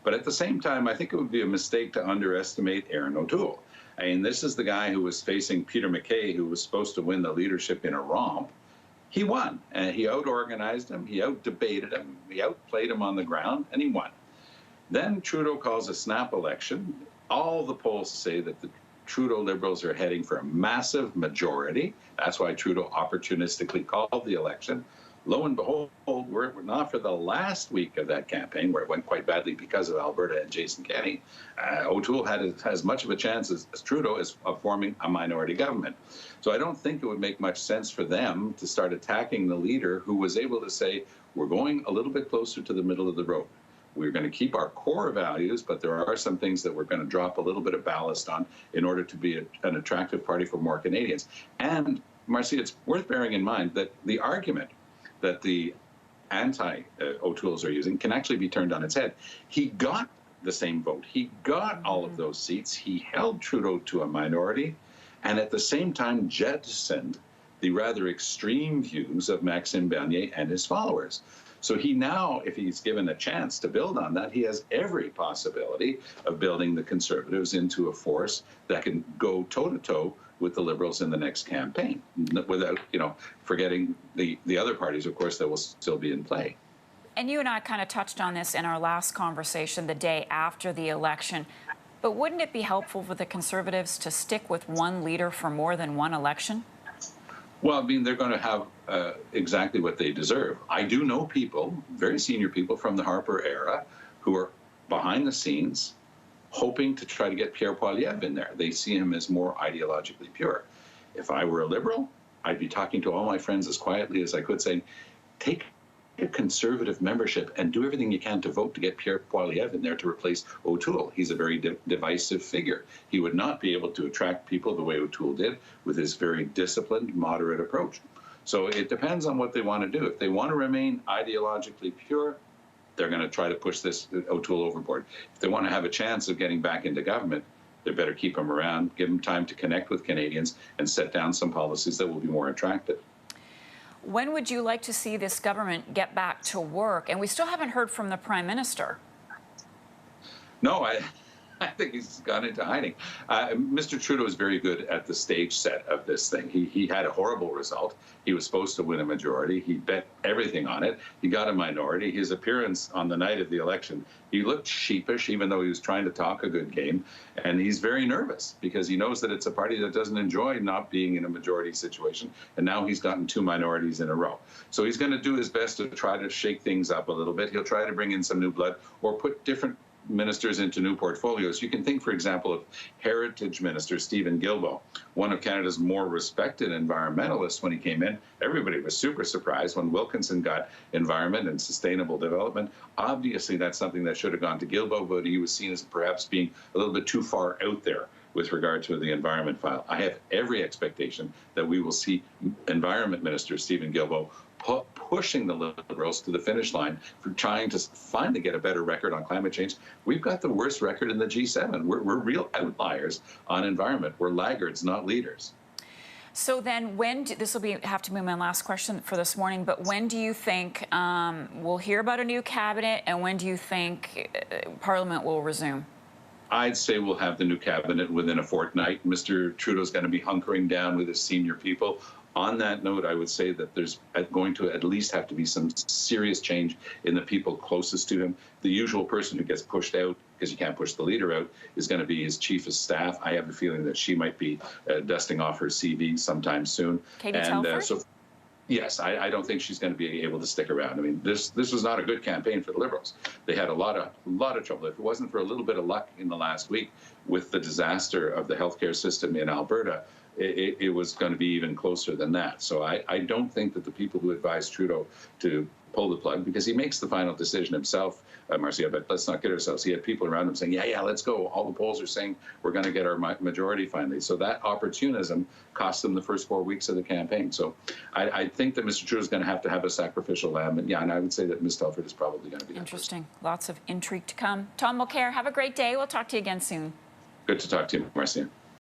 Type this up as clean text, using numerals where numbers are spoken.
But at the same time, I think it would be a mistake to underestimate Erin O'Toole. I mean, this is the guy who was facing Peter MacKay, who was supposed to win the leadership in a romp. He won, and he out-organized him, he out-debated him, he outplayed him on the ground, and he won. Then Trudeau calls a snap election. All the polls say that the Trudeau Liberals are heading for a massive majority. That's why Trudeau opportunistically called the election. Lo and behold, we're not for the last week of that campaign, where it went quite badly because of Alberta and Jason Kenney. O'Toole had as much of a chance as Trudeau of forming a minority government. So I don't think it would make much sense for them to start attacking the leader who was able to say, we're going a little bit closer to the middle of the road. We're going to keep our core values, but there are some things that we're going to drop a little bit of ballast on in order to be an attractive party for more Canadians. And, Marcia, it's worth bearing in mind that the argument that the anti-O'Tooles are using can actually be turned on its head. He got the same vote. He got all of those seats. He held Trudeau to a minority, and at the same time jettisoned the rather extreme views of Maxime Bernier and his followers. So he now, if he's given a chance to build on that, he has every possibility of building the Conservatives into a force that can go toe-to-toe with the Liberals in the next campaign, without, forgetting the other parties, of course, that will still be in play. And you and I kind of touched on this in our last conversation the day after the election. But wouldn't it be helpful for the Conservatives to stick with one leader for more than one election? Well, I mean, they're going to have exactly what they deserve. I do know people, very senior people from the Harper era, who are behind the scenes hoping to try to get Pierre Poilievre in there. They see him as more ideologically pure. If I were a Liberal, I'd be talking to all my friends as quietly as I could, saying, take a Conservative membership and do everything you can to vote to get Pierre Poilievre in there to replace O'Toole. He's a very divisive figure. He would not be able to attract people the way O'Toole did with his very disciplined, moderate approach. So it depends on what they want to do. If they want to remain ideologically pure, they're going to try to push this O'Toole overboard. If they want to have a chance of getting back into government, they better keep him around, give him time to connect with Canadians, and set down some policies that will be more attractive. When would you like to see this government get back to work? And we still haven't heard from the Prime Minister. No, I think he's gone into hiding. Mr. Trudeau is very good at the stage set of this thing. He had a horrible result. He was supposed to win a majority. He bet everything on it. He got a minority. His appearance on the night of the election, he looked sheepish, even though he was trying to talk a good game. And he's very nervous because he knows that it's a party that doesn't enjoy not being in a majority situation. And now he's gotten two minorities in a row. So he's going to do his best to try to shake things up a little bit. He'll try to bring in some new blood or put different ministers into new portfolios. You can think, for example, of Heritage Minister Stephen Guilbeault, one of Canada's more respected environmentalists. When he came in, everybody was super surprised when Wilkinson got environment and sustainable development. Obviously, that's something that should have gone to Guilbeault, but he was seen as perhaps being a little bit too far out there with regard to the environment file. I have every expectation that we will see Environment Minister Stephen Guilbeault pushing the Liberals to the finish line for trying to finally get a better record on climate change. We've got the worst record in the G7. We're real outliers on environment. We're laggards, not leaders. So then this will have to be my last question for this morning, but when do you think we'll hear about a new cabinet, and when do you think Parliament will resume? I'd say we'll have the new cabinet within a fortnight. Mr. Trudeau's going to be hunkering down with his senior people. On that note, I would say that there's going to at least have to be some serious change in the people closest to him. The usual person who gets pushed out, because you can't push the leader out, is going to be his chief of staff. I have a feeling that she might be dusting off her CV sometime soon. Katie Telford? Yes, I don't think she's going to be able to stick around. I mean, this was not a good campaign for the Liberals. They had a lot of trouble. If it wasn't for a little bit of luck in the last week with the disaster of the healthcare system in Alberta, it was going to be even closer than that. So I don't think that the people who advised Trudeau to pull the plug, because he makes the final decision himself, Marcia, but let's not kid ourselves. He had people around him saying, yeah, let's go. All the polls are saying we're going to get our majority finally. So that opportunism cost them the first 4 weeks of the campaign. So I think that Mr. Trudeau is going to have a sacrificial lamb. And I would say that Ms. Telford is probably going to be interesting. Lots of intrigue to come. Tom Mulcair, have a great day. We'll talk to you again soon. Good to talk to you, Marcia.